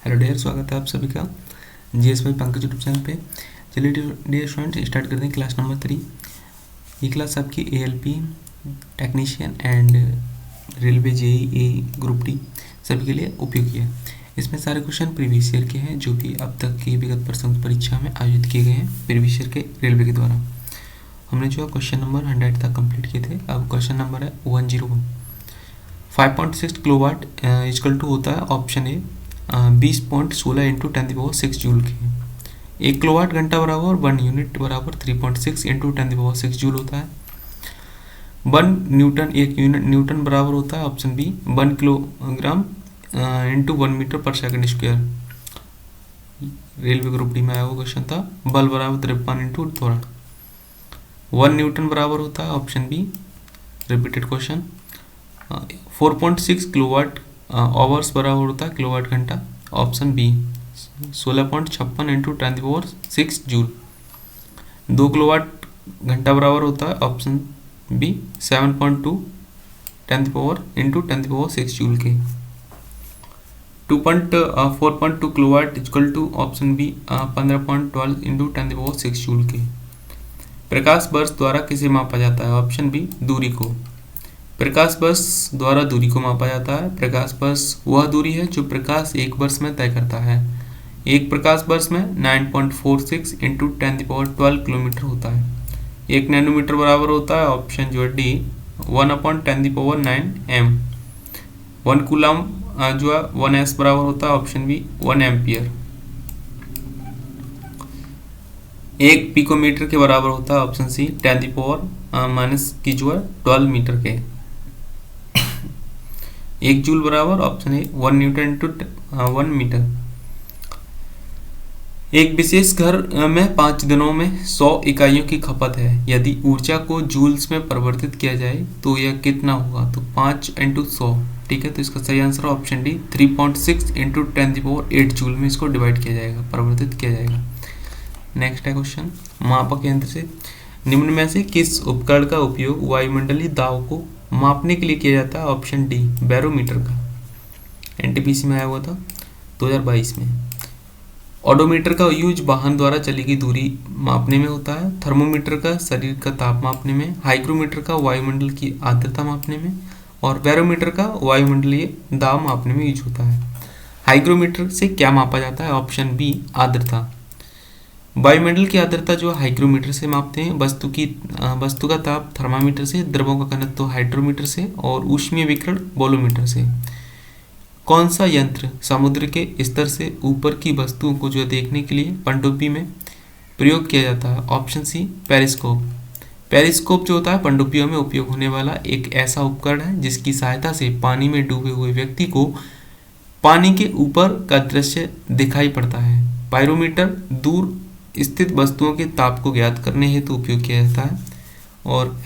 Hello dear, स्वागत है आप सभी का जीएस भाई पंकज यूट्यूब चैनल पे। चलिए डियर स्टूडेंट, स्टार्ट करते हैं क्लास नंबर 3। ये क्लास आपकी ALP technician and railway JEE group D सभी के लिए उपयोगी है। इसमें सारे क्वेश्चन प्रीवियस ईयर के हैं जो भी अब तक की विगत प्रश्न परीक्षा में आयोजित किए गए हैं प्रीवियस ईयर के रेलवे के द्वारा। हमने जो क्वेश्चन नंबर 100 तक कंप्लीट किए थे। अब क्वेश्चन नंबर है 101। 5.6 किलोवाट इक्वल टू होता है ऑप्शन ए 20.16 इंटू 10⁶ जूल के। 1 किलोवाट घंटा बराबर 1 यूनिट बराबर 3.6 इंटू 10⁶ जूल होता है। 1 न्यूटन 1 यूनिट न्यूटन बराबर होता है option B 1 kilogram into 1 metre per second square. Railway group D में आया हुआ क्वेश्चन था। बल बराबर 53 इंटू त्वरण। 1 न्यूटन बराबर होता है option B, repeated question. 4.6 kilowatt hours बराबर होता है किलोवाट घंटा, option B 16.56 into 10⁶ joule. 2 kilowatt घंटा बराबर होता है ऑप्शन बी 7.2 इंटू 10⁶ जूल के। 4.2 kilowatt equal to option B 15.12 into 10⁶ joule के। प्रकाश वर्ष द्वारा किसे मापा जाता है? ऑप्शन बी दूरी को। प्रकाश वर्ष द्वारा दूरी को मापा जाता है। प्रकाश वर्ष वह दूरी है जो प्रकाश एक वर्ष में तय करता है। एक प्रकाश वर्ष में 9.46 इंटू 10⁻12 किलोमीटर होता है। 1 नैनोमीटर बराबर होता है ऑप्शन जो है डी 1/10⁹ m। 1 कूलम जो है 1s बराबर होता है ऑप्शन बी 1 एम्पियर। 1 पिकोमीटर के बराबर होता है ऑप्शन सी 10⁻⁻ की जो है 12 मीटर के। 1 जूल बराबर option A 1 newton into 1 metre. एक विशेष घर में 5 दिनों में 100 इकाइयों की खपत है। यदि ऊर्जा को जूल्स में परिवर्तित किया जाए तो यह कितना होगा? तो 5 इंटू 100, ठीक है। तो इसका सही answer option D 3.6 into 10⁸ joule में इसको डिवाइड किया जाएगा, परिवर्तित किया जाएगा। नेक्स्ट है क्वेश्चन, मापक यंत्र से निम्न में से किस उपकरण का उपयोग वायुमंडलीय दाब को मापने के लिए किया जाता है? ऑप्शन डी बैरोमीटर का। एनटीपीसी में आया हुआ था 2022 में। ओडोमीटर का यूज वाहन द्वारा चली गई दूरी मापने में होता है। थर्मोमीटर का शरीर का ताप मापने में। हाइग्रोमीटर का वायुमंडल की आर्द्रता मापने में। और बैरोमीटर का वायुमंडलीय दाब मापने में यूज होता है। हाइग्रोमीटर से क्या मापा जाता है? ऑप्शन बी आर्द्रता। वायुमंडल की आर्द्रता जो हाइग्रोमीटर से मापते हैं। वस्तु का ताप थर्मामीटर से। द्रवों का घनत्व हाइड्रोमीटर से। और ऊष्मीय विकिरण बोलोमीटर से। कौन सा यंत्र समुद्र के स्तर से ऊपर की वस्तुओं को जो देखने के लिए पनडुब्बी में प्रयोग किया जाता है? ऑप्शन सी पेरिस्कोप। पेरिस्कोप जो होता है पनडुब्बियों में उपयोग होने वाला एक ऐसा उपकरण है जिसकी सहायता से पानी में डूबे हुए व्यक्ति को पानी के ऊपर का दृश्य दिखाई पड़ता है। पायरोमीटर दूर स्थित वस्तुओं के ताप को ज्ञात करने हेतु उपयोग किया जाता है। और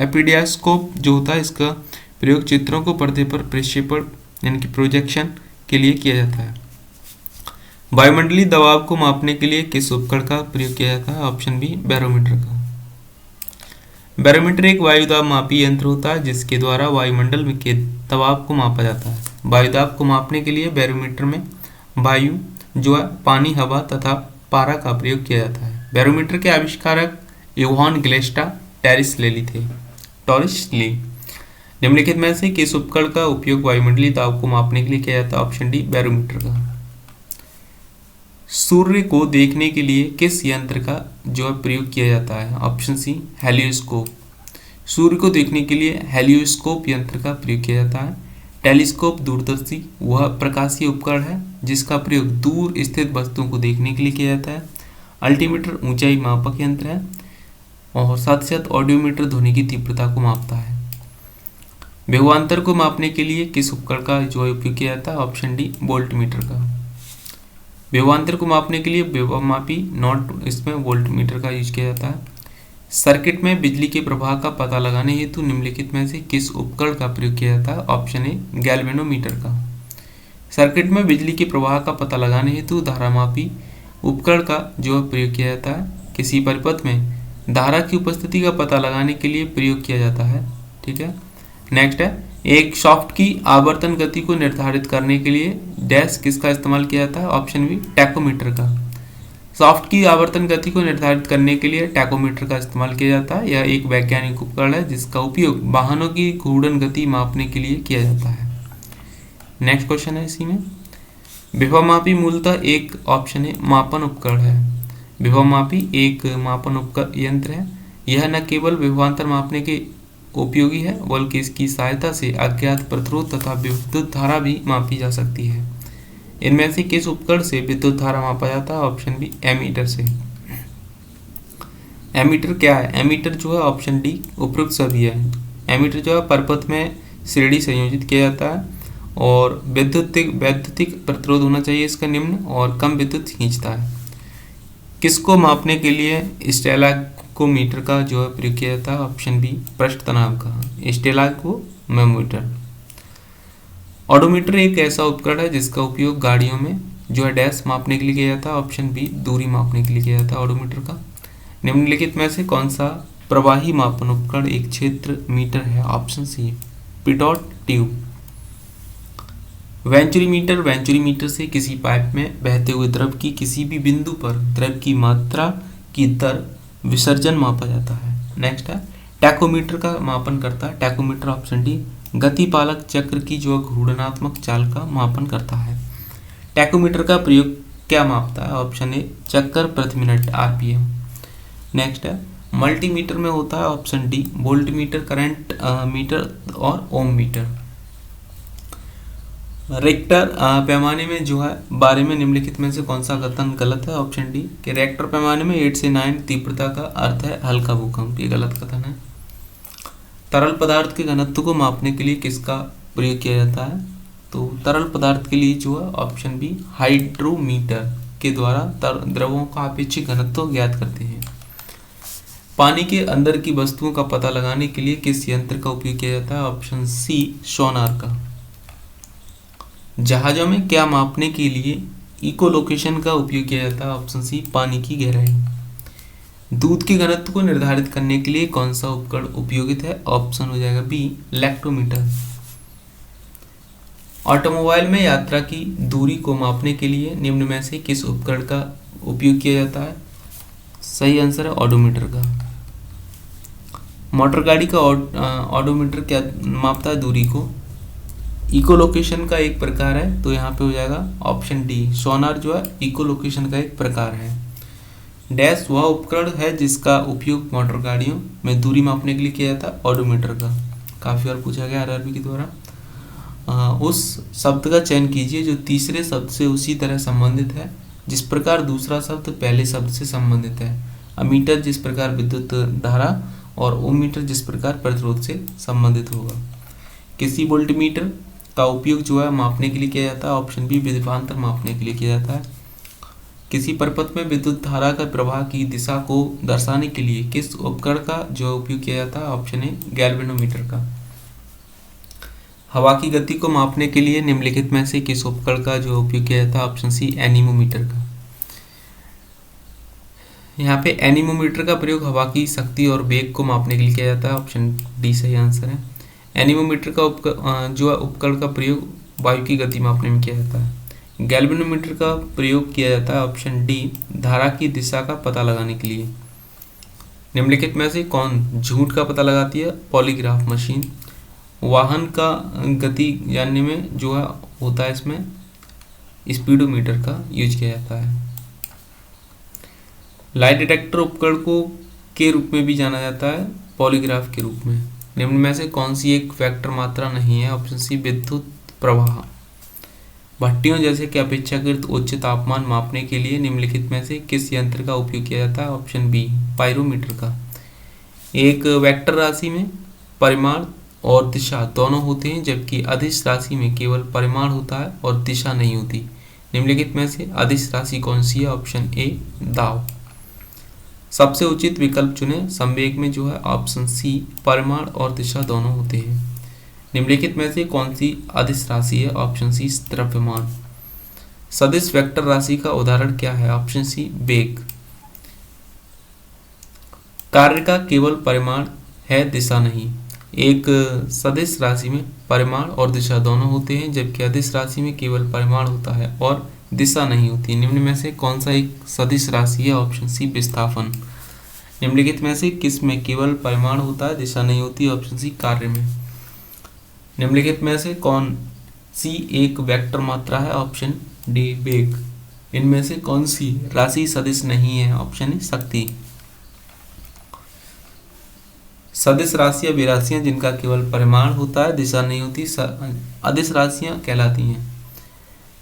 एपिडियास्कोप जो होता है इसका प्रयोग चित्रों को पर्दे पर प्रक्षेपण यानी कि प्रोजेक्शन के लिए किया जाता है। वायुमंडलीय दबाव को मापने के लिए किस उपकरण का प्रयोग किया जाता है? ऑप्शन बी बैरोमीटर का। बैरोमीटर एक वायुदाब मापी यंत्र होता है जिसके द्वारा वायुमंडल में के दबाव को मापा जाता है। वायुदाब को मापने के लिए बैरोमीटर में वायु जो है पानी, हवा तथा पारा का प्रयोग किया जाता है। बैरोमीटर के आविष्कारक योहान ग्लेस्टा टॉरिस ली। निम्नलिखित में से किस उपकरण का उपयोग वायुमंडलीय दाब को मापने के लिए किया जाता है? ऑप्शन डी बैरोमीटर का। सूर्य को देखने के लिए किस यंत्र का जो है प्रयोग किया जाता है? ऑप्शन सी हेलियोस्कोप। सूर्य को देखने के लिए हेलियोस्कोप यंत्र का प्रयोग किया जाता है। टेलीस्कोप दूरदर्शी वह प्रकाशीय उपकरण है जिसका प्रयोग दूर स्थित वस्तुओं को देखने के लिए किया जाता है। अल्टीमीटर ऊंचाई मापक यंत्र है। और साथ ही साथ ऑडियोमीटर ध्वनि की तीव्रता को मापता है। विभवांतर को मापने के लिए किस उपकरण का जो है उपयोग किया जाता है? ऑप्शन डी वोल्टमीटर का। विभवांतर को मापने के लिए विभवमापी नॉट इसमें वोल्टमीटर का यूज किया जाता है। सर्किट में बिजली के प्रवाह का पता लगाने हेतु निम्नलिखित में से किस उपकरण का प्रयोग किया जाता है? ऑप्शन ए गैल्वेनोमीटर का। सर्किट में बिजली के प्रवाह का पता लगाने हेतु धारामापी उपकरण का जो प्रयोग किया जाता है। किसी परिपथ में धारा की उपस्थिति का पता लगाने के लिए प्रयोग किया जाता है, ठीक है। नेक्स्ट है एक सॉफ्ट की आवर्तन गति को निर्धारित करने के लिए डैश किसका इस्तेमाल किया जाता है? ऑप्शन बी टैकोमीटर का। सॉफ्ट की आवर्तन गति को निर्धारित करने के लिए टैकोमीटर का इस्तेमाल किया जाता है। यह एक वैज्ञानिक उपकरण है जिसका उपयोग वाहनों की घूर्णन गति मापने के लिए किया जाता है। नेक्स्ट क्वेश्चन है इसी में, विभवमापी मूलतः एक ऑप्शन है मापन उपकरण है। विभवमापी एक मापन उपकरण यंत्र है। यह न केवल विभवांतर मापने के उपयोगी है बल्कि इसकी सहायता से अज्ञात प्रतिरोध तथा विद्युत धारा भी मापी जा सकती है। इनमें से किस उपकरण से विद्युत धारा मापा जाता है? ऑप्शन बी एमीटर से। एमीटर क्या है? एमीटर जो है ऑप्शन डी उपरोक्त सभी है। एमीटर जो है परपथ में श्रेणी संयोजित किया जाता है और वैद्युतिक प्रतिरोध होना चाहिए इसका निम्न और कम विद्युत खींचता है। किसको मापने के लिए स्टेलागोमीटर का जो है प्रयोग किया जाता है? ऑप्शन बी पृष्ठ तनाव का स्टेलागोमीटर। ऑडोमीटर एक ऐसा उपकरण है जिसका उपयोग गाड़ियों में जो है डैश मापने के लिए किया जाता है। ऑप्शन बी दूरी मापने के लिए किया जाता है ऑडोमीटर का। निम्नलिखित में से कौन सा प्रवाही मापन उपकरण एक क्षेत्र मीटर है? Option C pitot tube. Venturimeter से किसी पाइप में बहते हुए द्रव की किसी भी बिंदु पर द्रव की मात्रा की दर विसर्जन मापा जाता है। नेक्स्ट है टैकोमीटर का मापन करता है। टैकोमीटर ऑप्शन डी गतिपालक चक्र की जो घूर्णनात्मक चाल का मापन करता है। टैकोमीटर का प्रयोग क्या मापता है? ऑप्शन ए चक्कर प्रति मिनट आरपीएम। नेक्स्ट है मल्टीमीटर में होता है option D volt meter, current meter और ओम मीटर। रिक्टर पैमाने में जो है बारे में निम्नलिखित में से कौन सा कथन गलत है? ऑप्शन डी कि रिक्टर पैमाने में 8 से 9 तीव्रता का अर्थ है हल्का भूकंप। ये गलत कथन है। तरल पदार्थ के घनत्व को मापने के लिए किसका प्रयोग किया जाता है? तो तरल पदार्थ के लिए जो है ऑप्शन बी हाइड्रोमीटर के द्वारा द्रवों का अपेक्षित घनत्व ज्ञात करते हैं। पानी के अंदर की वस्तुओं का पता लगाने के लिए किस यंत्र का उपयोग किया जाता है? ऑप्शन सी सोनार का। जहाजों में क्या मापने के लिए इकोलोकेशन का उपयोग किया जाता है? ऑप्शन सी पानी की गहराई। दूध के घनत्व को निर्धारित करने के लिए कौन सा उपकरण उपयोगित है? ऑप्शन हो जाएगा बी लैक्टोमीटर। ऑटोमोबाइल में यात्रा की दूरी को मापने के लिए निम्न में से किस उपकरण का उपयोग किया जाता है? सही आंसर है ऑडोमीटर का। मोटर गाड़ी का ऑडोमीटर क्या मापता है? दूरी को। इकोलोकेशन का एक प्रकार है तो यहाँ पे हो जाएगा ऑप्शन डी सोनार जो है इकोलोकेशन का एक प्रकार है। डैश वह उपकरण है जिसका उपयोग मोटर गाड़ियों में दूरी मापने के लिए किया जाता है? ऑडोमीटर का। काफ़ी बार पूछा गया आरआरबी के द्वारा। उस शब्द का चयन कीजिए जो तीसरे शब्द से उसी तरह संबंधित है जिस प्रकार दूसरा शब्द पहले शब्द से संबंधित है। अमीटर जिस प्रकार विद्युत धारा और ओम मीटर जिस प्रकार प्रतिरोध से संबंधित होगा। किसी वोल्टमीटर का उपयोग जो है मापने के लिए किया जाता है? ऑप्शन बी विभवांतर मापने के लिए किया जाता है। किसी परिपथ में विद्युत धारा का प्रवाह की दिशा को दर्शाने के लिए किस उपकरण का जो उपयोग किया जाता है? ऑप्शन ए गैल्वेनोमीटर का। हवा की गति को मापने के लिए निम्नलिखित में से किस उपकरण का जो उपयोग किया जाता है? ऑप्शन सी एनीमोमीटर का। यहाँ पे एनीमोमीटर का प्रयोग हवा की शक्ति और वेग को मापने के लिए किया जाता है। ऑप्शन डी सही आंसर है। एनीमोमीटर का उपकरण का प्रयोग वायु की गति मापने में किया जाता है। गैल्वेनोमीटर का प्रयोग किया जाता है ऑप्शन डी धारा की दिशा का पता लगाने के लिए। निम्नलिखित में से कौन झूठ का पता लगाती है? Polygraph machine. वाहन का गति जानने में जो है होता है इसमें स्पीडोमीटर का यूज किया जाता है। लाइट डिटेक्टर उपकरण को के रूप में भी जाना जाता है पॉलीग्राफ के रूप में। निम्न में से कौन सी एक वेक्टर मात्रा नहीं है? ऑप्शन सी विद्युत प्रवाह। भट्टियों जैसे कि अपेक्षाकृत उच्च तापमान मापने के लिए निम्नलिखित में से किस यंत्र का उपयोग किया जाता है? ऑप्शन बी पायरोमीटर का। एक वेक्टर राशि में परिमाण और दिशा दोनों होते हैं जबकि अदिश राशि में केवल परिमाण होता है और दिशा नहीं होती। निम्नलिखित में से अदिश राशि कौन सी है? ऑप्शन ए दाव। सबसे उचित विकल्प चुने। संवेग में जो है ऑप्शन सी परिमाण और दिशा दोनों होते हैं। निम्नलिखित में से कौन सी अदिश राशि है? ऑप्शन सी द्रव्यमान। सदिश वेक्टर राशि का उदाहरण क्या है? ऑप्शन सी वेग। कार्य का केवल परिमाण है दिशा नहीं। एक सदिश राशि में परिमाण और दिशा दोनों होते हैं, जबकि अदिश राशि में केवल परिमाण होता है और दिशा नहीं होती। निम्न में से कौन सा एक सदिश राशि है? ऑप्शन सी विस्थापन। निम्नलिखित में से किस में केवल परिमाण होता है, दिशा नहीं होती? ऑप्शन सी कार्य में। निम्नलिखित में से कौन सी एक वेक्टर मात्रा है? ऑप्शन डी वेग। इनमें से कौन सी राशि सदिश नहीं है? ऑप्शन ए शक्ति। सदिश राशियां वे राशियां जिनका केवल परिमाण होता है, दिशा नहीं होती, अदिश राशियां कहलाती हैं।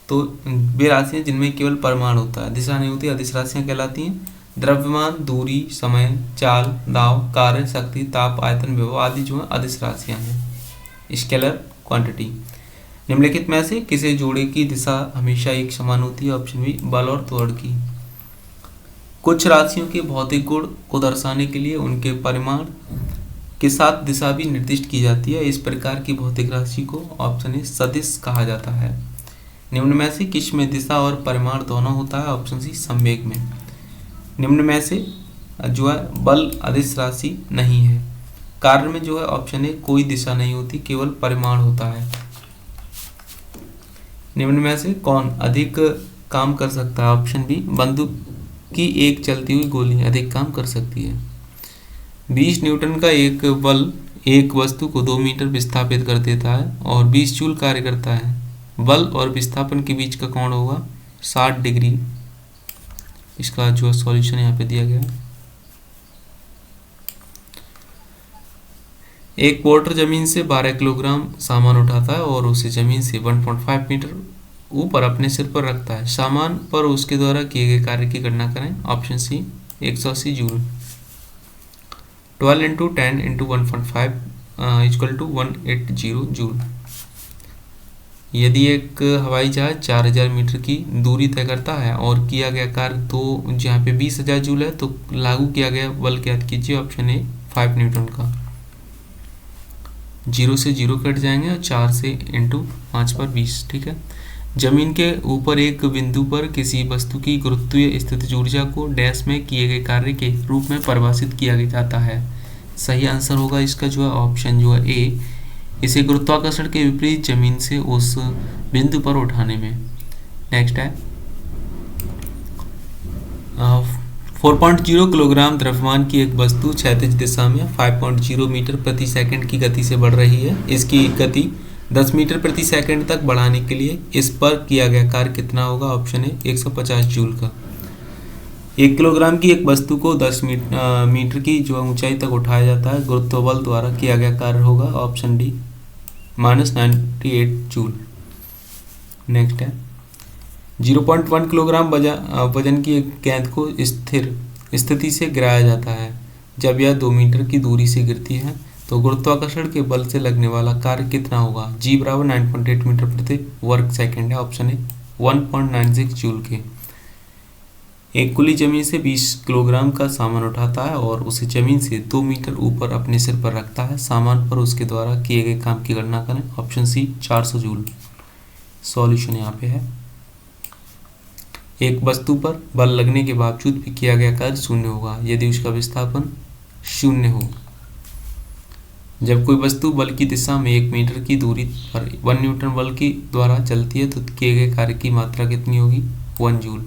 तो वे राशियां जिनमें केवल परिमाण होता है, दिशा नहीं होती, अदिश राशियां कहलाती हैं। द्रव्यमान, दूरी, समय, चाल, दाव, कार्य, शक्ति, ताप, आयतन, विभव आदि जो है अदिश राशियां हैं, स्केलर क्वांटिटी। निम्नलिखित में से किसी जोड़े की दिशा हमेशा एक समान होती है? ऑप्शन बी बल और त्वरण की। कुछ राशियों के भौतिक गुण को दर्शाने के लिए उनके परिमाण के साथ दिशा भी निर्दिष्ट की जाती है। इस प्रकार की भौतिक राशि को ऑप्शन ए सदिश कहा जाता है। निम्न में से किस में दिशा और परिमाण दोनों होता है? ऑप्शन सी संवेग में। निम्न में से जो है बल अदिश राशि नहीं है। कार्य में जो है ऑप्शन ए कोई दिशा नहीं होती, केवल परिमाण होता है। निम्न में से कौन अधिक काम कर सकता है? ऑप्शन बी बंदूक की एक चलती हुई गोली अधिक काम कर सकती है। 20 न्यूटन का एक बल एक वस्तु को 2 मीटर विस्थापित कर देता है और 20 जूल कार्य करता है। बल और विस्थापन के बीच का कोण होगा 60 डिग्री। इसका जो सॉल्यूशन यहाँ पे दिया गया है। एक पोर्टर जमीन से 12 किलोग्राम सामान उठाता है और उसे जमीन से 1.5 मीटर ऊपर अपने सिर पर रखता है। सामान पर उसके द्वारा किए गए कार्य की गणना करें। Option C 180 joule. 12 into 10 into 1.5 equal to 180 joule. यदि एक हवाई जहाज 4000 मीटर की दूरी तय करता है और किया गया कार्य तो जहाँ पे 20,000 जूल है, तो लागू किया गया बल ज्ञात कीजिए। ऑप्शन ए 5 न्यूटन का। 0 से 0 कट जाएंगे और 4 से इंटू 5 पर 20। ठीक है। जमीन के ऊपर एक बिंदु पर किसी वस्तु की गुरुत्वीय स्थितिज ऊर्जा को डैश में किए गए कार्य के रूप में परिभाषित किया जाता है। सही आंसर होगा इसका जो है ऑप्शन जो है ए, इसे गुरुत्वाकर्षण के विपरीत जमीन से उस बिंदु पर उठाने में। नेक्स्ट है 4.0 किलोग्राम द्रव्यमान की एक वस्तु क्षैतिज दिशा में 5.0 मीटर प्रति सेकंड की गति से बढ़ रही है। इसकी गति 10 मीटर प्रति सेकंड तक बढ़ाने के लिए इस पर किया गया कार्य कितना होगा? ऑप्शन है 150 जूल का। 1 किलोग्राम की एक वस्तु को 10 मीटर की जो ऊंचाई तक उठाया जाता है, गुरुत्व बल द्वारा किया गया कार्य होगा। Option D -98 joule. नेक्स्ट है 0.1 किलोग्राम वजन की एक गेंद को स्थिर स्थिति से गिराया जाता है। जब यह 2 मीटर की दूरी से गिरती है तो गुरुत्वाकर्षण के बल से लगने वाला कार्य कितना होगा? जी बराबर 9.8 मीटर प्रति वर्ग सेकंड है। ऑप्शन ए 1.96 जूल के। एक कुली जमीन से 20 किलोग्राम का सामान उठाता है और उसे जमीन से 2 मीटर ऊपर अपने सिर पर रखता है। सामान पर उसके द्वारा किए गए काम की गणना करें। ऑप्शन सी 400 जूल। सॉल्यूशन यहाँ पे है। एक वस्तु पर बल लगने के बावजूद भी किया गया कार्य शून्य होगा यदि उसका विस्थापन शून्य हो। जब कोई वस्तु बल की दिशा में 1 मीटर की दूरी पर 1 न्यूटन बल की द्वारा चलती है तो किए गए कार्य की मात्रा कितनी होगी? 1 जूल।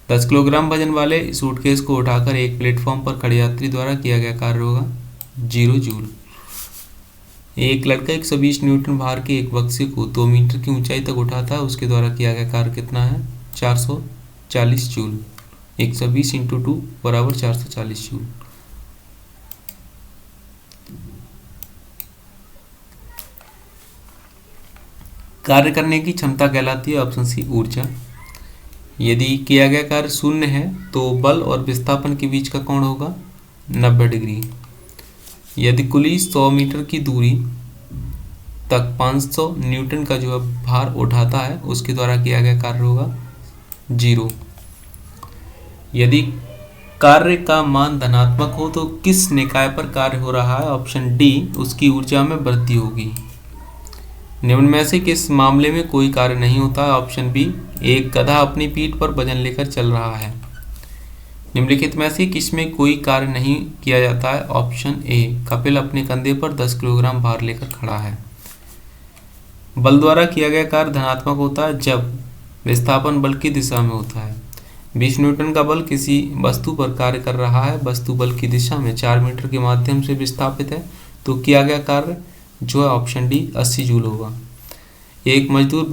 10 किलोग्राम वजन वाले सूटकेस को उठाकर एक प्लेटफॉर्म पर खड़े यात्री द्वारा किया गया कार्य होगा 0 जूल। एक लड़का 120 न्यूटन भार के एक बक्से को 2 मीटर की ऊंचाई तक उठाता है, उसके द्वारा किया गया कार्य कितना है? 440 जूल। 120 इंटू 2 बराबर 440 जूल। कार्य करने की क्षमता कहलाती है ऑप्शन सी ऊर्जा। यदि किया गया कार्य शून्य है तो बल और विस्थापन के बीच का कोण होगा 90 डिग्री। यदि कुली 100 मीटर की दूरी तक 500 न्यूटन का जो भार उठाता है उसके द्वारा किया गया कार्य होगा 0। यदि कार्य का मान धनात्मक हो तो किस निकाय पर कार्य हो रहा है? ऑप्शन डी उसकी ऊर्जा में वृद्धि होगी। निम्न में से किस मामले में कोई कार्य नहीं होता? ऑप्शन बी एक गधा अपनी पीठ पर वजन लेकर चल रहा है। निम्नलिखित में से किसमें कोई कार्य नहीं किया जाता है? ऑप्शन ए, कपिल अपने कंधे पर 10 किलोग्राम भार लेकर खड़ा है। बल द्वारा किया गया कार्य धनात्मक होता है जब विस्थापन बल की दिशा में होता है। 20 न्यूटन का बल किसी वस्तु पर कार्य कर रहा है, वस्तु बल की दिशा में 4 मीटर के माध्यम से विस्थापित है, तो किया गया कार्य जो है ऑप्शन डी 80 जूल होगा। एक मजदूर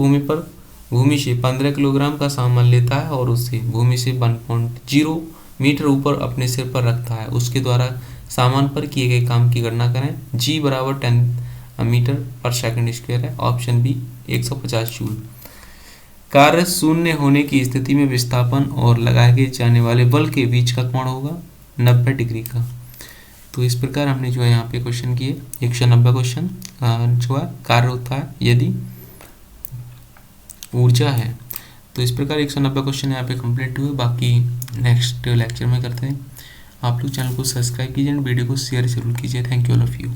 भूमि से 15 किलोग्राम का सामान लेता है और उसे भूमि से 1.0 मीटर ऊपर अपने सिर पर रखता है। उसके द्वारा सामान पर किए गए काम की गणना करें। जी बराबर 10 मीटर पर सेकंड स्क्वायर है, ऑप्शन बी 150 जूल। कार्य शून्य होने की स्थिति में विस्थापन और लगाए जाने वाले बल के बीच का कोण होगा 90 डिग्री का। तो इस प्रकार हमने जो है यहाँ पे क्वेश्चन किए 190 क्वेश्चन जो है कार्य होता है यदि ऊर्जा है। तो इस प्रकार 190 क्वेश्चन यहाँ पे कंप्लीट हुए। बाकी नेक्स्ट लेक्चर में करते हैं। आप लोग चैनल को सब्सक्राइब कीजिए एंड वीडियो को शेयर जरूर कीजिए। Thank you all of you.